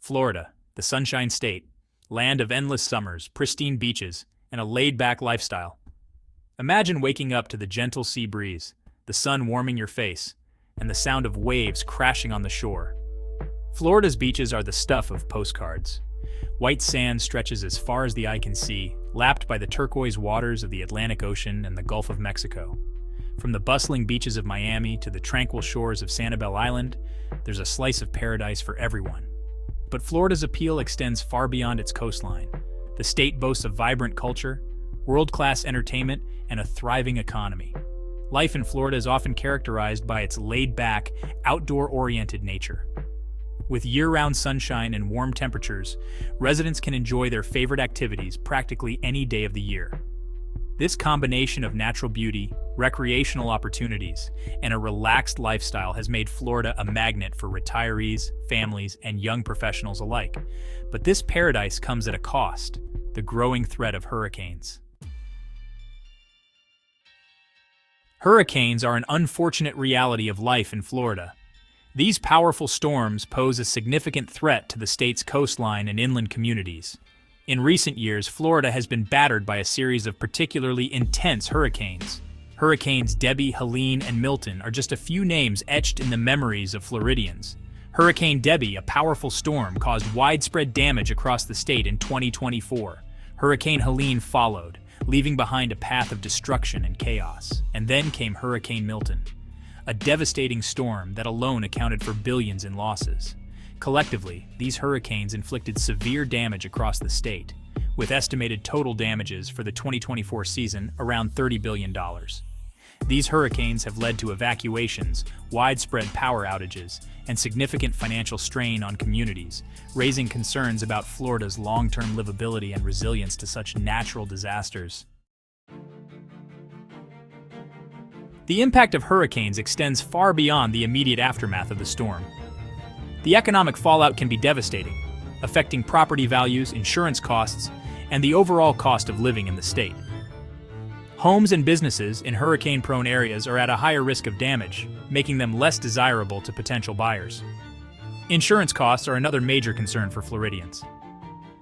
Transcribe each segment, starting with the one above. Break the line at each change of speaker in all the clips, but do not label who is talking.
Florida, the Sunshine State, land of endless summers, pristine beaches, and a laid-back lifestyle. Imagine waking up to the gentle sea breeze, the sun warming your face, and the sound of waves crashing on the shore. Florida's beaches are the stuff of postcards. White sand stretches as far as the eye can see, lapped by the turquoise waters of the Atlantic Ocean and the Gulf of Mexico. From the bustling beaches of Miami to the tranquil shores of Sanibel Island, there's a slice of paradise for everyone. But Florida's appeal extends far beyond its coastline. The state boasts a vibrant culture, world-class entertainment, and a thriving economy. Life in Florida is often characterized by its laid-back, outdoor-oriented nature. With year-round sunshine and warm temperatures, residents can enjoy their favorite activities practically any day of the year. This combination of natural beauty, recreational opportunities, and a relaxed lifestyle has made Florida a magnet for retirees, families, and young professionals alike. But this paradise comes at a cost: the growing threat of hurricanes. Hurricanes are an unfortunate reality of life in Florida. These powerful storms pose a significant threat to the state's coastline and inland communities. In recent years, Florida has been battered by a series of particularly intense hurricanes. Hurricanes Debby, Helene, and Milton are just a few names etched in the memories of Floridians. Hurricane Debby, a powerful storm, caused widespread damage across the state in 2024. Hurricane Helene followed, leaving behind a path of destruction and chaos. And then came Hurricane Milton, a devastating storm that alone accounted for billions in losses. Collectively, these hurricanes inflicted severe damage across the state, with estimated total damages for the 2024 season around $30 billion. These hurricanes have led to evacuations, widespread power outages, and significant financial strain on communities, raising concerns about Florida's long-term livability and resilience to such natural disasters. The impact of hurricanes extends far beyond the immediate aftermath of the storm. The economic fallout can be devastating, affecting property values, insurance costs, and the overall cost of living in the state. Homes and businesses in hurricane-prone areas are at a higher risk of damage, making them less desirable to potential buyers. Insurance costs are another major concern for Floridians.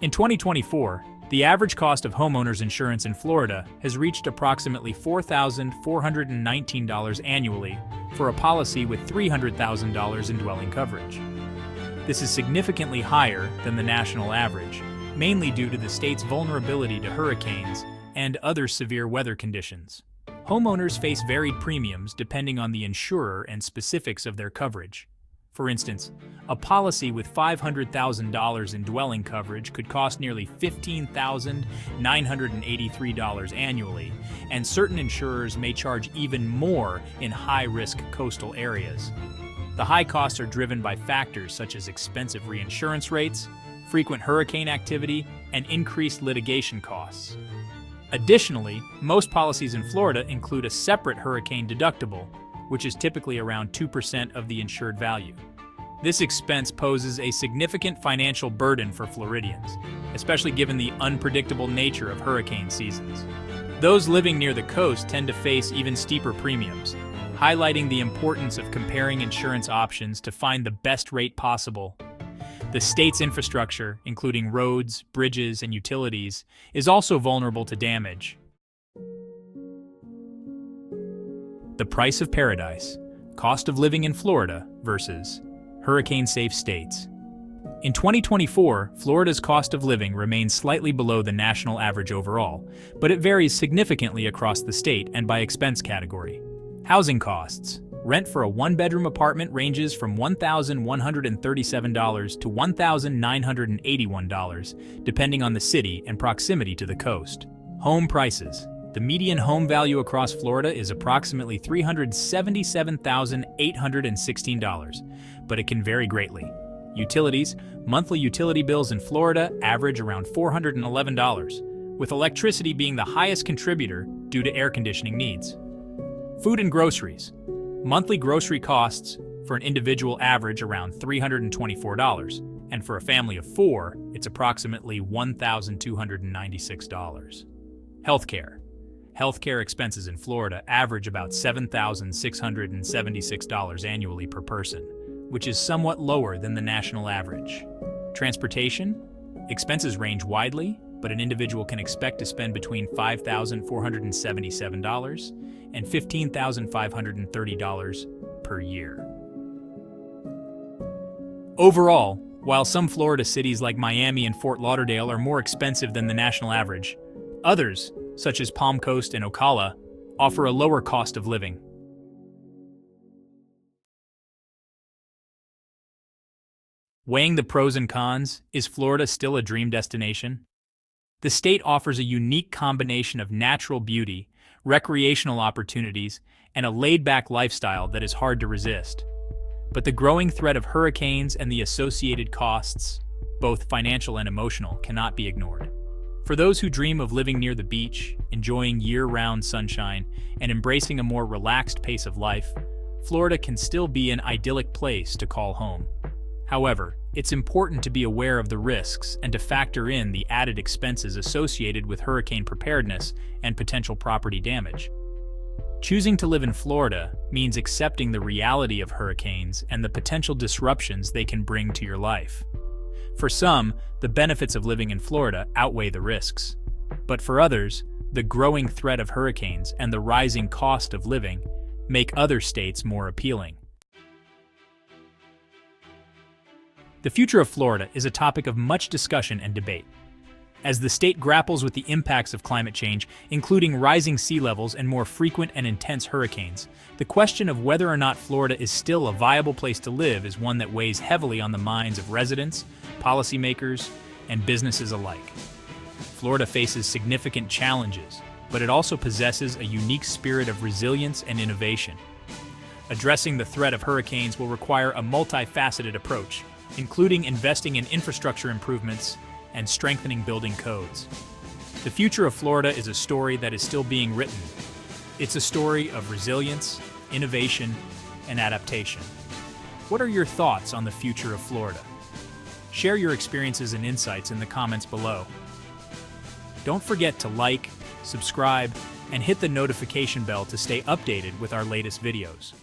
In 2024, the average cost of homeowners insurance in Florida has reached approximately $4,419 annually for a policy with $300,000 in dwelling coverage. This is significantly higher than the national average, mainly due to the state's vulnerability to hurricanes and other severe weather conditions. Homeowners face varied premiums depending on the insurer and specifics of their coverage. For instance, a policy with $500,000 in dwelling coverage could cost nearly $15,983 annually, and certain insurers may charge even more in high-risk coastal areas. The high costs are driven by factors such as expensive reinsurance rates, frequent hurricane activity, and increased litigation costs. Additionally, most policies in Florida include a separate hurricane deductible, which is typically around 2% of the insured value. This expense poses a significant financial burden for Floridians, especially given the unpredictable nature of hurricane seasons. Those living near the coast tend to face even steeper premiums, highlighting the importance of comparing insurance options to find the best rate possible. The state's infrastructure, including roads, bridges, and utilities, is also vulnerable to damage. The price of paradise, cost of living in Florida versus hurricane-safe states. In 2024, Florida's cost of living remains slightly below the national average overall, but it varies significantly across the state and by expense category. Housing costs. Rent for a one-bedroom apartment ranges from $1,137 to $1,981, depending on the city and proximity to the coast. Home prices. The median home value across Florida is approximately $377,816, but it can vary greatly. Utilities. Monthly utility bills in Florida average around $411, with electricity being the highest contributor due to air conditioning needs. Food and groceries. Monthly grocery costs for an individual average around $324, and for a family of 4, it's approximately $1,296. Healthcare. Healthcare expenses in Florida average about $7,676 annually per person, which is somewhat lower than the national average. Transportation? Expenses range widely, but an individual can expect to spend between $5,477 and $15,530 per year. Overall, while some Florida cities like Miami and Fort Lauderdale are more expensive than the national average, others, such as Palm Coast and Ocala, offer a lower cost of living. Weighing the pros and cons, is Florida still a dream destination? The state offers a unique combination of natural beauty, recreational opportunities, and a laid-back lifestyle that is hard to resist. But the growing threat of hurricanes and the associated costs, both financial and emotional, cannot be ignored. For those who dream of living near the beach, enjoying year-round sunshine, and embracing a more relaxed pace of life, Florida can still be an idyllic place to call home. However, it's important to be aware of the risks and to factor in the added expenses associated with hurricane preparedness and potential property damage. Choosing to live in Florida means accepting the reality of hurricanes and the potential disruptions they can bring to your life. For some, the benefits of living in Florida outweigh the risks. But for others, the growing threat of hurricanes and the rising cost of living make other states more appealing. The future of Florida is a topic of much discussion and debate. As the state grapples with the impacts of climate change, including rising sea levels and more frequent and intense hurricanes, the question of whether or not Florida is still a viable place to live is one that weighs heavily on the minds of residents, policymakers, and businesses alike. Florida faces significant challenges, but it also possesses a unique spirit of resilience and innovation. Addressing the threat of hurricanes will require a multifaceted approach, including investing in infrastructure improvements and strengthening building codes. The future of Florida is a story that is still being written. It's a story of resilience, innovation, and adaptation. What are your thoughts on the future of Florida? Share your experiences and insights in the comments below. Don't forget to like, subscribe, and hit the notification bell to stay updated with our latest videos.